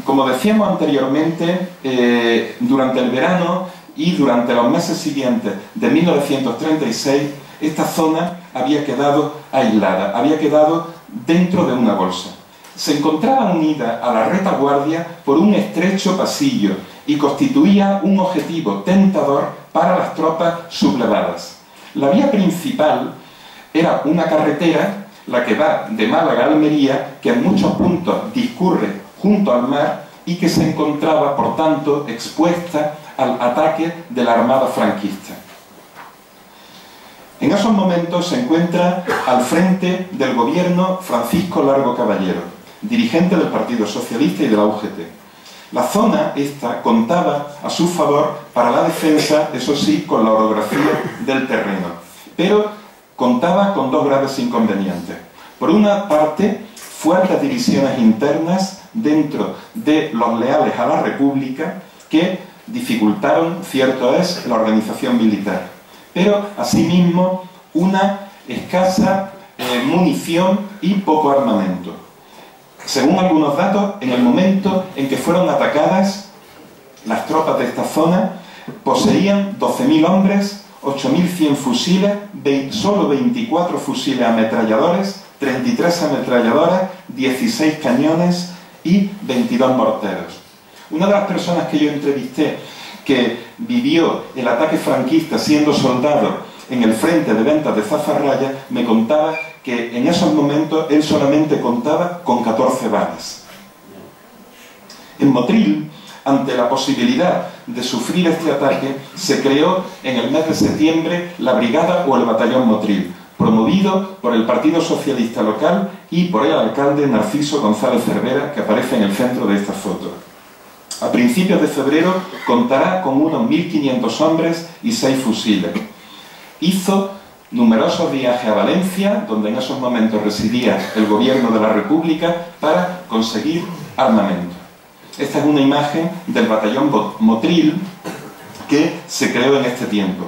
Como decíamos anteriormente, durante el verano y durante los meses siguientes de 1936, esta zona había quedado aislada, había quedado dentro de una bolsa. Se encontraba unida a la retaguardia por un estrecho pasillo y constituía un objetivo tentador para las tropas sublevadas. La vía principal era una carretera, la que va de Málaga a Almería, que en muchos puntos discurre junto al mar y que se encontraba, por tanto, expuesta al ataque de la Armada franquista. En esos momentos se encuentra al frente del gobierno Francisco Largo Caballero, dirigente del Partido Socialista y de la UGT. La zona esta contaba a su favor para la defensa, eso sí, con la orografía del terreno, pero contaba con dos graves inconvenientes. Por una parte, fuertes divisiones internas dentro de los leales a la República que dificultaron, cierto es, la organización militar, pero asimismo una escasa munición y poco armamento. Según algunos datos, en el momento en que fueron atacadas, las tropas de esta zona poseían 12.000 hombres, 8.100 fusiles, solo 24 fusiles ametralladores, 33 ametralladoras, 16 cañones y 22 morteros. Una de las personas que yo entrevisté que vivió el ataque franquista siendo soldado en el frente de ventas de Zaffarraya me contaba que en esos momentos él solamente contaba con 14 balas. En Motril, ante la posibilidad de sufrir este ataque, se creó en el mes de septiembre la Brigada o el Batallón Motril, promovido por el Partido Socialista local y por el alcalde Narciso González Cervera, que aparece en el centro de esta foto. A principios de febrero contará con unos 1.500 hombres y 6 fusiles. Hizo numerosos viajes a Valencia, donde en esos momentos residía el gobierno de la República, para conseguir armamento. Esta es una imagen del batallón Motril que se creó en este tiempo.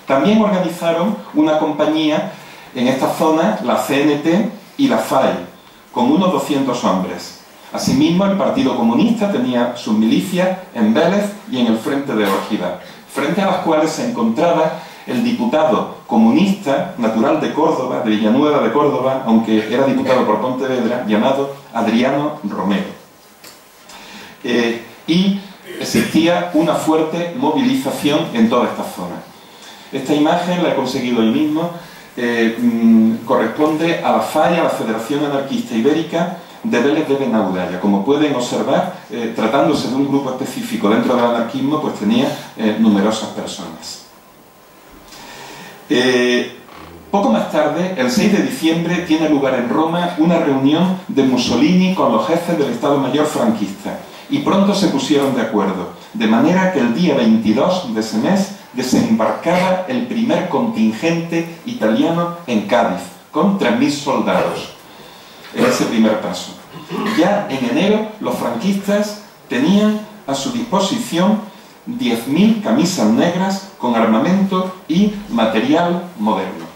También organizaron una compañía en esta zona, la CNT y la FAI, con unos 200 hombres. Asimismo, el Partido Comunista tenía sus milicias en Vélez y en el frente de Órgida, frente a las cuales se encontraba el diputado comunista, natural de Córdoba, de Villanueva de Córdoba, aunque era diputado por Pontevedra, llamado Adriano Romero. Y existía una fuerte movilización en toda esta zona. Esta imagen la he conseguido hoy mismo, corresponde a la FAI, a la Federación Anarquista Ibérica de Vélez de Benaudalla. Como pueden observar, tratándose de un grupo específico dentro del anarquismo, pues tenía numerosas personas. Poco más tarde, el 6 de diciembre, tiene lugar en Roma una reunión de Mussolini con los jefes del Estado Mayor franquista y pronto se pusieron de acuerdo, de manera que el día 22 de ese mes desembarcaba el primer contingente italiano en Cádiz, con 3.000 soldados. En ese primer paso. Ya en enero, los franquistas tenían a su disposición 10.000 camisas negras con armamento y material moderno.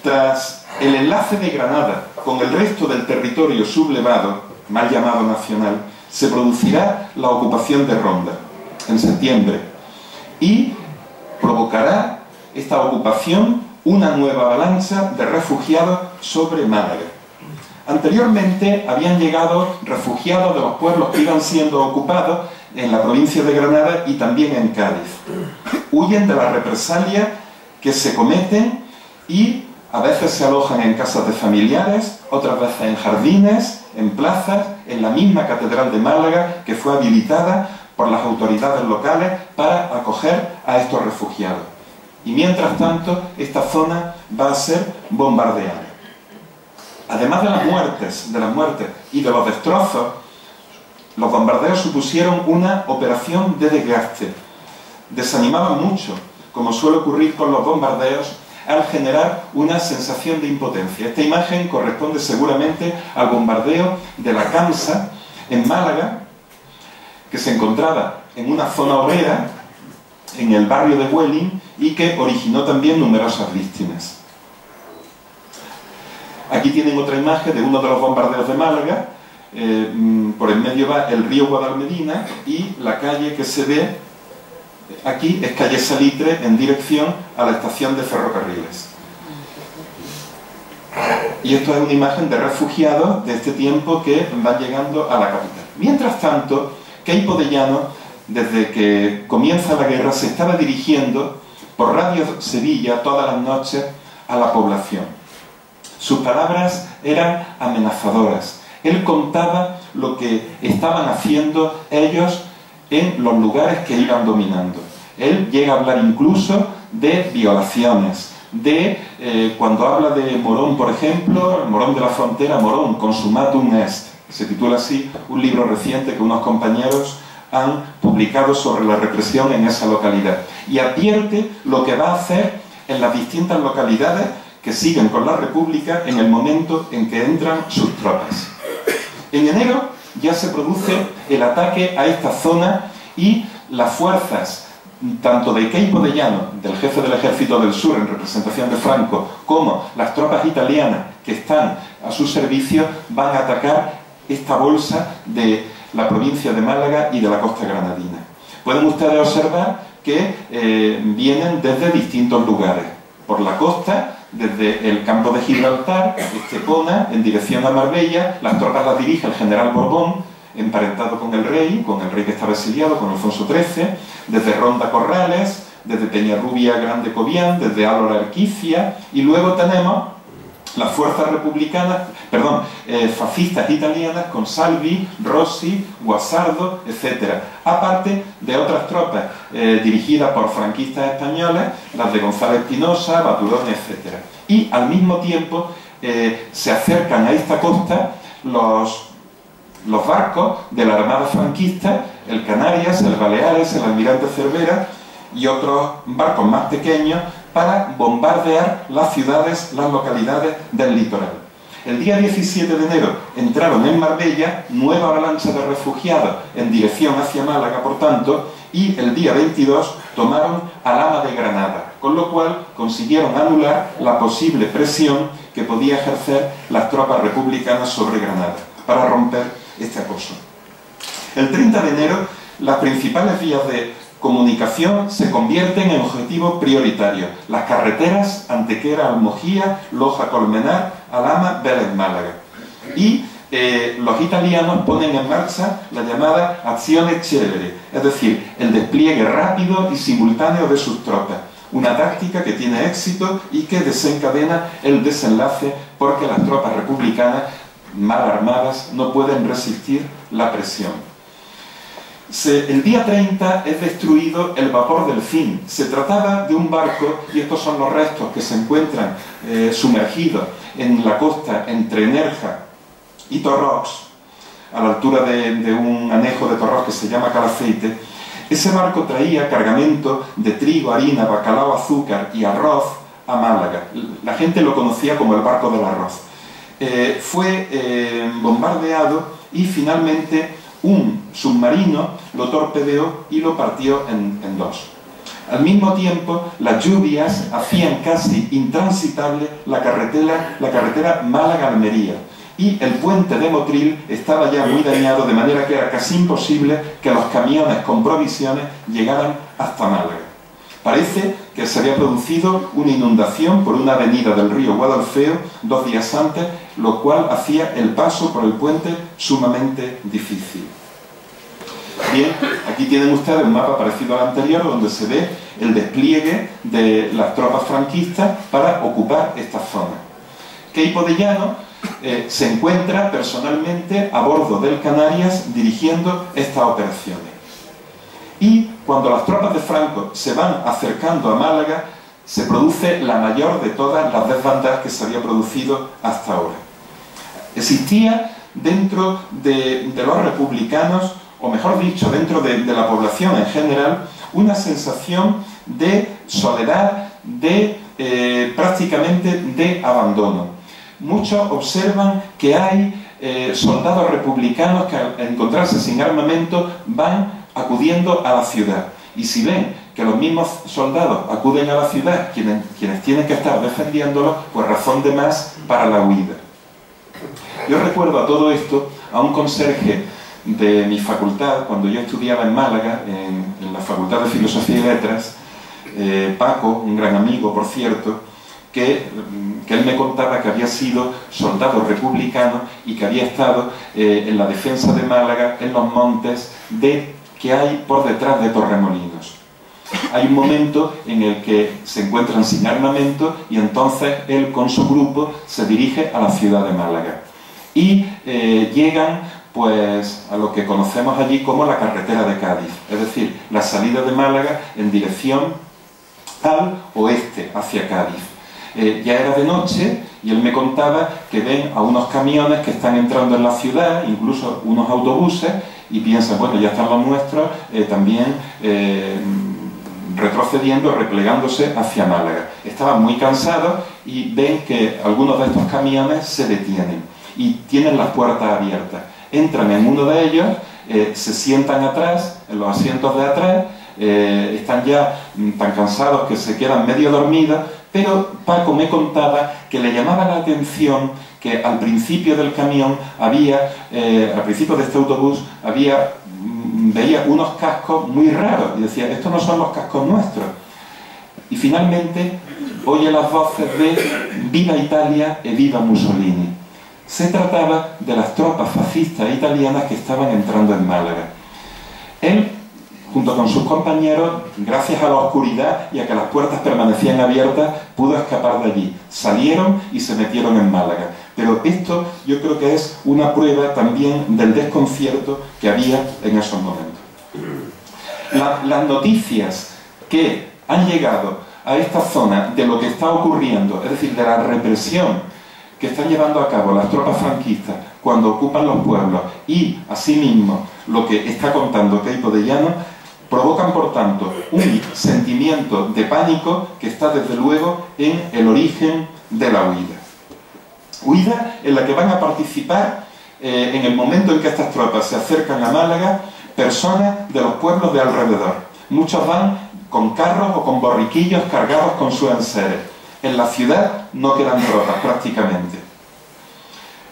Tras el enlace de Granada con el resto del territorio sublevado, mal llamado nacional, se producirá la ocupación de Ronda en septiembre y provocará esta ocupación una nueva avalancha de refugiados sobre Málaga. Anteriormente habían llegado refugiados de los pueblos que iban siendo ocupados en la provincia de Granada y también en Cádiz. Huyen de la represalia que se cometen y a veces se alojan en casas de familiares, otras veces en jardines, en plazas, en la misma catedral de Málaga que fue habilitada por las autoridades locales para acoger a estos refugiados. Y mientras tanto, esta zona va a ser bombardeada. Además de las muertes y de los destrozos, los bombardeos supusieron una operación de desgaste. Desanimaban mucho, como suele ocurrir con los bombardeos, al generar una sensación de impotencia. Esta imagen corresponde seguramente al bombardeo de la Camsa en Málaga, que se encontraba en una zona obrera, en el barrio de Huelin, y que originó también numerosas víctimas. Aquí tienen otra imagen de uno de los bombardeos de Málaga, por el medio va el río Guadalmedina y la calle que se ve aquí es calle Salitre en dirección a la estación de ferrocarriles. Y esto es una imagen de refugiados de este tiempo que van llegando a la capital. Mientras tanto, Queipo de Llano, desde que comienza la guerra, se estaba dirigiendo por Radio Sevilla todas las noches a la población. Sus palabras eran amenazadoras. Él contaba lo que estaban haciendo ellos en los lugares que iban dominando. Él llega a hablar incluso de violaciones, cuando habla de Morón, por ejemplo, Morón de la Frontera, Morón, consumatum est. Se titula así un libro reciente que unos compañeros han publicado sobre la represión en esa localidad. Y advierte lo que va a hacer en las distintas localidades que siguen con la República en el momento en que entran sus tropas. En enero ya se produce el ataque a esta zona y las fuerzas tanto de Queipo de Llano, del jefe del Ejército del Sur en representación de Franco, como las tropas italianas que están a su servicio, van a atacar esta bolsa de la provincia de Málaga y de la costa granadina. Pueden ustedes observar que vienen desde distintos lugares. Por la costa, desde el campo de Gibraltar, Estepona, en dirección a Marbella, las tropas las dirige el general Borbón, emparentado con el rey que estaba exiliado, con Alfonso XIII, desde Ronda Corrales, desde Peñarrubia Grande Cobián, desde Álora Erquicia, y luego tenemos las fuerzas republicanas, fascistas italianas con Salvi, Rossi, Guasardo, etc. Aparte de otras tropas dirigidas por franquistas españoles, las de González Espinosa, Baturón, etc. Y al mismo tiempo se acercan a esta costa los barcos de la Armada franquista, el Canarias, el Baleares, el Almirante Cervera y otros barcos más pequeños para bombardear las ciudades, las localidades del litoral. El día 17 de enero entraron en Marbella, nueva avalancha de refugiados en dirección hacia Málaga, por tanto, y el día 22 tomaron Alhama de Granada, con lo cual consiguieron anular la posible presión que podía ejercer las tropas republicanas sobre Granada para romper este acoso. El 30 de enero, las principales vías de comunicación se convierten en objetivos prioritarios. Las carreteras Antequera, Almojía, Loja, Colmenar, Alhama, Vélez, Málaga. Y los italianos ponen en marcha la llamada Azione Celere, es decir, el despliegue rápido y simultáneo de sus tropas. Una táctica que tiene éxito y que desencadena el desenlace porque las tropas republicanas mal armadas no pueden resistir la presión. El día 30 es destruido el vapor Delfín. Se trataba de un barco, y estos son los restos que se encuentran sumergidos en la costa entre Nerja y Torrox, a la altura de un anejo de Torrox que se llama Calaceite. Ese barco traía cargamento de trigo, harina, bacalao, azúcar y arroz a Málaga. La gente lo conocía como el barco del arroz. Fue bombardeado y finalmente un submarino lo torpedeó y lo partió en dos. Al mismo tiempo, las lluvias hacían casi intransitable la carretera Málaga-Almería, y el puente de Motril estaba ya muy dañado, de manera que era casi imposible que los camiones con provisiones llegaran hasta Málaga. Parece que se había producido una inundación por una avenida del río Guadalfeo 2 días antes, lo cual hacía el paso por el puente sumamente difícil. Bien, aquí tienen ustedes un mapa parecido al anterior, donde se ve el despliegue de las tropas franquistas para ocupar esta zona. Queipo de Llano se encuentra personalmente a bordo del Canarias dirigiendo estas operaciones. Y cuando las tropas de Franco se van acercando a Málaga, se produce la mayor de todas las desbandadas que se había producido hasta ahora. Existía dentro de los republicanos, o mejor dicho, dentro de la población en general, una sensación de soledad, prácticamente de abandono. Muchos observan que hay soldados republicanos que al encontrarse sin armamento van acudiendo a la ciudad. Y si ven que los mismos soldados acuden a la ciudad, quienes tienen que estar defendiéndolos, pues razón de más para la huida. Yo recuerdo a todo esto a un conserje de mi facultad, cuando yo estudiaba en Málaga, en la Facultad de Filosofía y Letras, Paco, un gran amigo, por cierto, que él me contaba que había sido soldado republicano y que había estado en la defensa de Málaga, en los montes que hay por detrás de Torremolinos. Hay un momento en el que se encuentran sin armamento y entonces él con su grupo se dirige a la ciudad de Málaga. Y llegan pues a lo que conocemos allí como la carretera de Cádiz, es decir, la salida de Málaga en dirección al oeste, hacia Cádiz. Ya era de noche y él me contaba que ven a unos camiones que están entrando en la ciudad, incluso unos autobuses, y piensan, bueno, ya están los nuestros también retrocediendo, replegándose hacia Málaga. Estaban muy cansados y ven que algunos de estos camiones se detienen y tienen las puertas abiertas. Entran en uno de ellos, se sientan atrás, en los asientos de atrás, están ya tan cansados que se quedan medio dormidos, pero Paco me contaba que le llamaba la atención que al principio del camión había, al principio de este autobús, veía unos cascos muy raros y decía, estos no son los cascos nuestros. Y finalmente oye las voces de Viva Italia e Viva Mussolini. Se trataba de las tropas fascistas italianas que estaban entrando en Málaga. Él, junto con sus compañeros, gracias a la oscuridad y a que las puertas permanecían abiertas, pudo escapar de allí. Salieron y se metieron en Málaga. Pero esto yo creo que es una prueba también del desconcierto que había en esos momentos. Las noticias que han llegado a esta zona de lo que está ocurriendo, es decir, de la represión que están llevando a cabo las tropas franquistas cuando ocupan los pueblos y, asimismo, lo que está contando Queipo de Llano, provocan, por tanto, un sentimiento de pánico que está, desde luego, en el origen de la huida. Huida en la que van a participar, en el momento en que estas tropas se acercan a Málaga, personas de los pueblos de alrededor. Muchos van con carros o con borriquillos cargados con sus enseres. En la ciudad no quedan tropas prácticamente.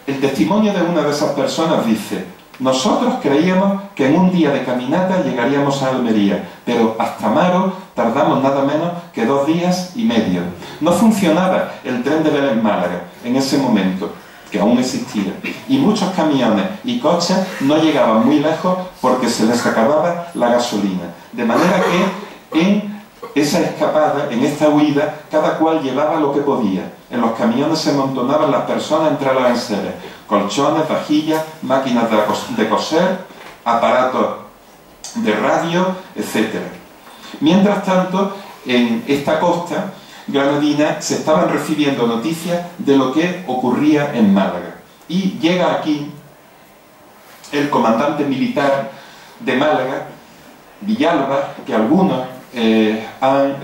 El testimonio de una de esas personas dice: nosotros creíamos que en un día de caminata llegaríamos a Almería, pero hasta Amaro tardamos nada menos que 2 días y medio. No funcionaba el tren de Vélez-Málaga en ese momento, que aún existía, y muchos camiones y coches no llegaban muy lejos porque se les acababa la gasolina. De manera que en esa escapada, en esta huida, cada cual llevaba lo que podía. En los camiones se amontonaban las personas entre los enseres: colchones, vajillas, máquinas de coser, aparatos de radio, etc. Mientras tanto, en esta costa granadina se estaban recibiendo noticias de lo que ocurría en Málaga. Y llega aquí el comandante militar de Málaga, Villalba, que algunos han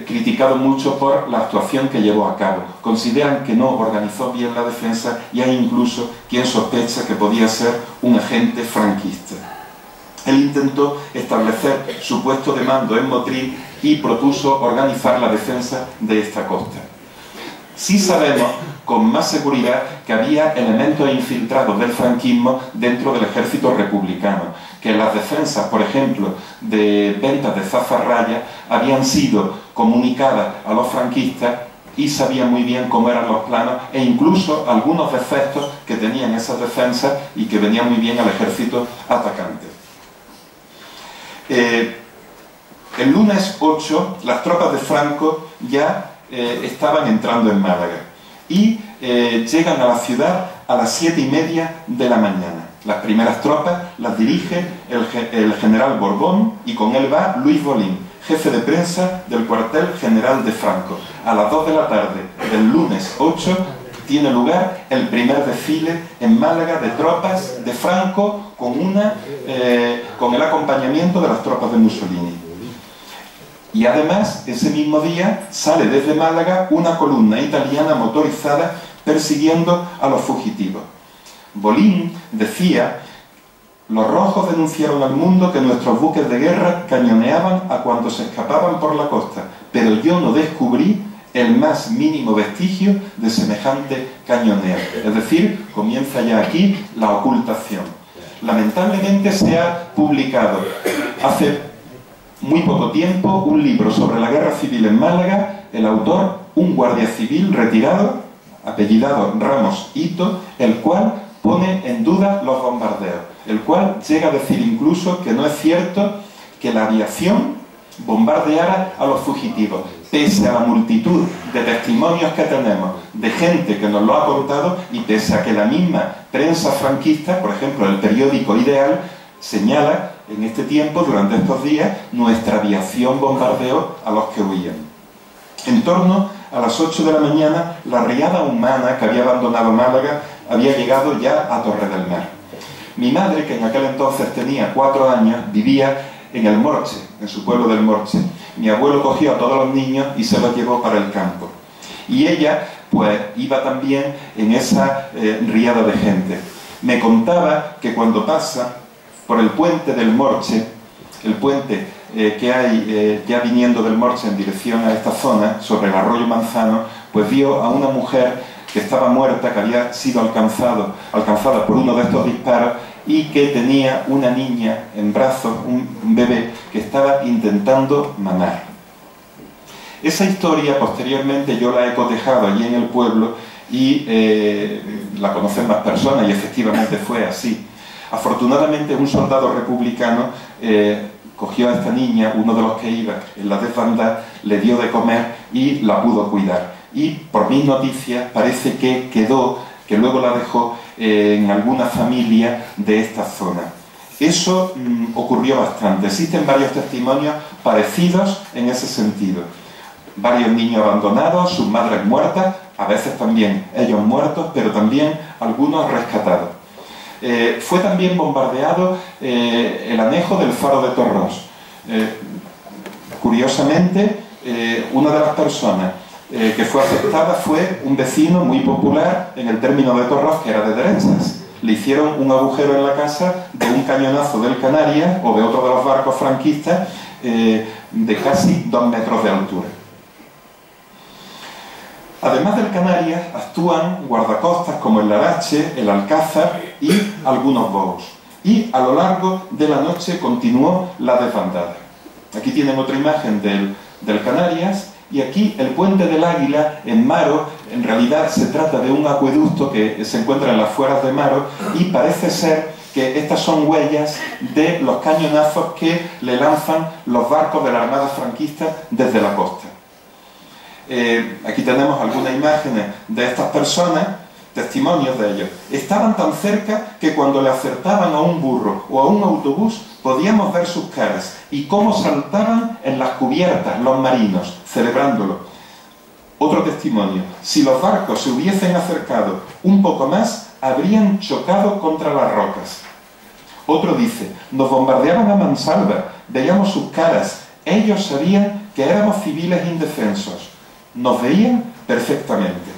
criticado mucho por la actuación que llevó a cabo. Consideran que no organizó bien la defensa y hay incluso quien sospecha que podía ser un agente franquista. Él intentó establecer su puesto de mando en Motril y propuso organizar la defensa de esta costa. Sí sabemos con más seguridad que había elementos infiltrados del franquismo dentro del ejército republicano, que las defensas, por ejemplo, de ventas de zafarraya habían sido comunicadas a los franquistas y sabían muy bien cómo eran los planos e incluso algunos defectos que tenían esas defensas y que venían muy bien al ejército atacante. El lunes 8 las tropas de Franco ya estaban entrando en Málaga y llegan a la ciudad a las 7:30 de la mañana. Las primeras tropas las dirige el general Borbón y con él va Luis Bolín, jefe de prensa del cuartel general de Franco. A las 2 de la tarde del lunes 8 tiene lugar el primer desfile en Málaga de tropas de Franco con el acompañamiento de las tropas de Mussolini. Y además, ese mismo día sale desde Málaga una columna italiana motorizada persiguiendo a los fugitivos. Bolín decía: los rojos denunciaron al mundo que nuestros buques de guerra cañoneaban a cuantos se escapaban por la costa, pero yo no descubrí el más mínimo vestigio de semejante cañoneo. Es decir, comienza ya aquí la ocultación. Lamentablemente se ha publicado hace muy poco tiempo un libro sobre la guerra civil en Málaga, el autor, un guardia civil retirado, apellidado Ramos Hito, el cual pone en duda los bombardeos, el cual llega a decir incluso que no es cierto que la aviación bombardeara a los fugitivos, pese a la multitud de testimonios que tenemos de gente que nos lo ha contado y pese a que la misma prensa franquista, por ejemplo el periódico Ideal, señala en este tiempo, durante estos días, nuestra aviación bombardeó a los que huían. En torno a las 8 de la mañana, la riada humana que había abandonado Málaga había llegado ya a Torre del Mar. Mi madre, que en aquel entonces tenía 4 años, vivía en el Morche, en su pueblo del Morche. Mi abuelo cogió a todos los niños y se los llevó para el campo. Y ella, pues, iba también en esa riada de gente. Me contaba que cuando pasa por el puente del Morche, el puente que hay ya viniendo del Morche en dirección a esta zona, sobre el arroyo Manzano, pues vio a una mujer que estaba muerta, que había sido alcanzada por uno de estos disparos y que tenía una niña en brazos, un bebé, que estaba intentando mamar. Esa historia, posteriormente, yo la he cotejado allí en el pueblo y la conocen más personas y efectivamente fue así. Afortunadamente, un soldado republicano cogió a esta niña, uno de los que iba en la desbandada, le dio de comer y la pudo cuidar. Y por mis noticias parece que quedó, que luego la dejó en alguna familia de esta zona. Eso ocurrió bastante. Existen varios testimonios parecidos en ese sentido. Varios niños abandonados, sus madres muertas, a veces también ellos muertos, pero también algunos rescatados. Fue también bombardeado el anejo del faro de Torrós. Curiosamente, una de las personas que fue afectada fue un vecino muy popular en el término de Torrós, que era de derechas. Le hicieron un agujero en la casa de un cañonazo del Canarias o de otro de los barcos franquistas de casi 2 metros de altura. Además del Canarias, actúan guardacostas como el Larache, el Alcázar y algunos bobos. Y a lo largo de la noche continuó la desbandada. Aquí tienen otra imagen del Canarias y aquí el Puente del Águila en Maro. En realidad se trata de un acueducto que se encuentra en las afueras de Maro y parece ser que estas son huellas de los cañonazos que le lanzan los barcos de la Armada franquista desde la costa. Aquí tenemos algunas imágenes de estas personas, testimonios de ellos. Estaban tan cerca que cuando le acertaban a un burro o a un autobús podíamos ver sus caras y cómo saltaban en las cubiertas los marinos, celebrándolo. Otro testimonio: si los barcos se hubiesen acercado un poco más, habrían chocado contra las rocas. Otro dice: nos bombardeaban a mansalva, veíamos sus caras, ellos sabían que éramos civiles indefensos. Nos veían perfectamente.